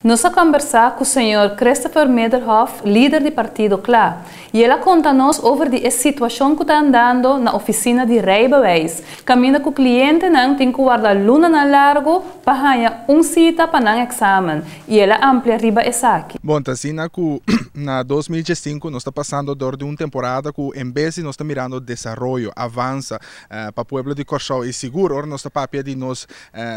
Nós vamos conversar com o Sr. Christopher Mederhoff, líder do partido CLA, e ele conta-nos sobre a situação que está andando na oficina de Rijbewijs. Caminha com o cliente não tem que guardar luna na largo para ganhar cita para o exame, e ele amplia riba essa aqui. Bom, assim, na 2005 nós estamos passando dor de uma temporada que em vez de nós estamos mirando desenvolvimento, avança para o povo de Corchão e seguro, nós estamos para de nos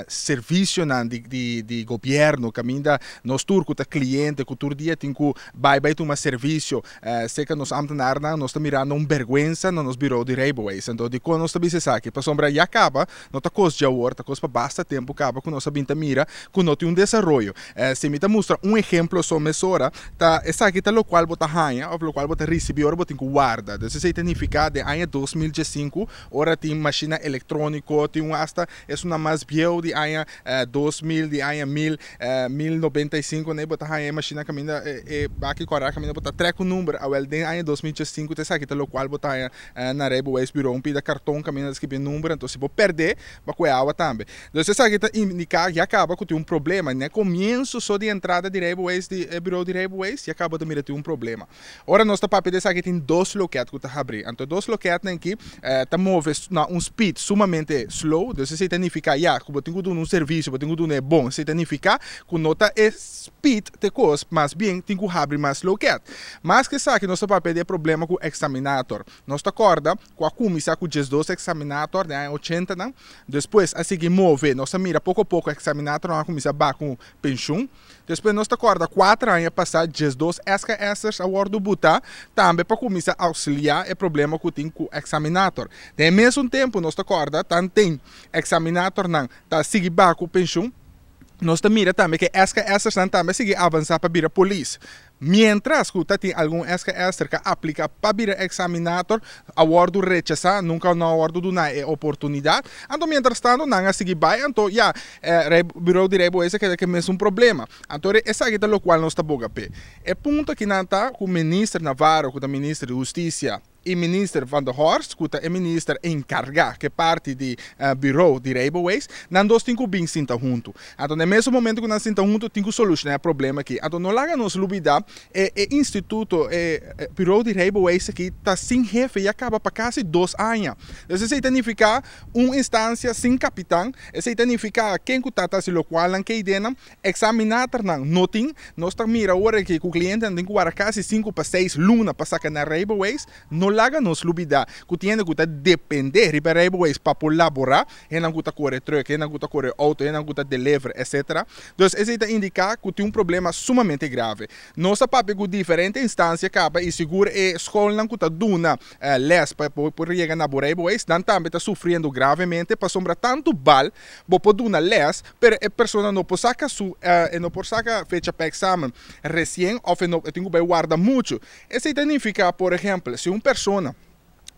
serviço de governo, caminha nós turco tá cliente que todo dia tem que vai tomar serviço sei que nós ambtenaar nós estamos mirando vergüenza no nos bureau de Rijbewijs então de quando nós estamos dizendo aqui para sombra já acaba não tá coisa já hora tá coisa para basta tempo acaba com nós binta mira com nós tem desenvolvimento se me tá mostra exemplo só mesora tá essa aqui tá lo qual bota ganha ou lo qual bota receber ou bota guarda isso significa de ano 2005 ora tem máquina eletrônica tem hasta é uma mais viejo de ano 2000 de ano 1095 né bota a máquina caminha aqui correr caminha bota treco número ao el de ano 2005 te sabe que lo qual bota na Rijbewijs bureau pida cartão caminha escrever número então se vou perder vai com a água também então você sabe que indicar já acaba com um problema né começo só de entrada de Rijbewijs de bureau de Rijbewijs e acaba de ter um problema ora nós tá para pedir que tem dois loquetes que tá abrir então dois loquetes aqui tá move na speed sumamente slow então isso significa já que tenho um serviço tenho um bom significa que nota speed te coisa mas bem tem que abrir mais loquete mas que sabe que nós para pedir problema com o examinator nós tá acorda com a comissão com os dois examinator de 80 não depois a seguir move nós mira pouco a pouco o examinator na comissão ba com pensão depois nós tá acorda 4 anos passar os dois SKS a hora do buta também para começar a auxiliar o problema que tem com o examinator de mesmo tempo nós tá acorda tem examinator não tá seguir ba com pensão nós mira também que SKS também seguir avançar para vir a polícia. Mientras que tem algum SKS que aplica para vir examinator, a hora rechazar, nunca na hora de uma oportunidade. Então, mientras tanto, não seguir bem, então, já, bureau de Rijbewijs que é mesmo um problema. Então, essa aqui é o qual nós estamos a ver. É ponto que não está com o ministro Navarro, com o ministro de Justiça, e minister Van der Horst, que é minister encarregado, que é parte do bureau de Rijbewijs, nós dois temos que sentar juntos. Então, no mesmo momento que nós sentamos juntos, temos que solucionar o problema aqui. Então, não laga nos dúvida, o instituto, o bureau de Rijbewijs aqui, está sem jefe e acaba para quase 2 anos. Isso significa uma instância sem capitão, isso significa quem que está se lo qual não quer examinar não tem, nós estamos mira hora que o cliente tem que guardar quase 5 para 6 lunas para sacar na Rijbewijs, não laga nos lubida que tem que depender de Rijbewijs para colaborar e não que correr truck e não que correr auto e não que deliver etc. Então isso indica que tem um problema sumamente grave nossa papel com diferentes instâncias acaba e segura a escola não que está dando les para chegar na Rijbewijs não também está sofrendo gravemente para sombra tanto bal para dar les para a pessoa não pode sacar não pode sacar fecha para exame recém ou não tem que guardar muito isso significa por exemplo se pessoa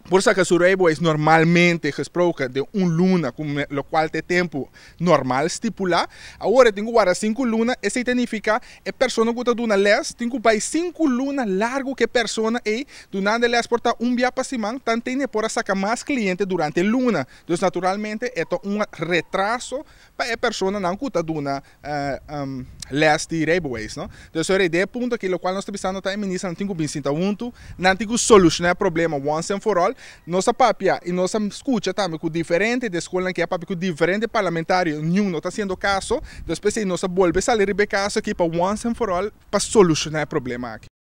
por isso que o Rijbewijs normalmente gesproken de luna, com o qual tem tempo normal estipular, agora tem que guardar 5 lunas, isso significa que a pessoa que está dando les, tem que pagar 5 lunas largo que a pessoa é, durante les porta dia para semana, tanto tem por sacar mais clientes durante a luna. Então, naturalmente, é um retraso para a pessoa não que está dando les de Rijbewijs, não? Então, essa é a ideia, ponto que o qual nós estamos pensando, tá, ministro, não tem que pensar junto, não tem que solucionar o problema once and for all. Nossa papia e nossa escuta também com diferente de escola que é papia com diferente parlamentário nenhum não está sendo caso depois nós volve a sair de caso aqui para once and for all para solucionar o problema aqui.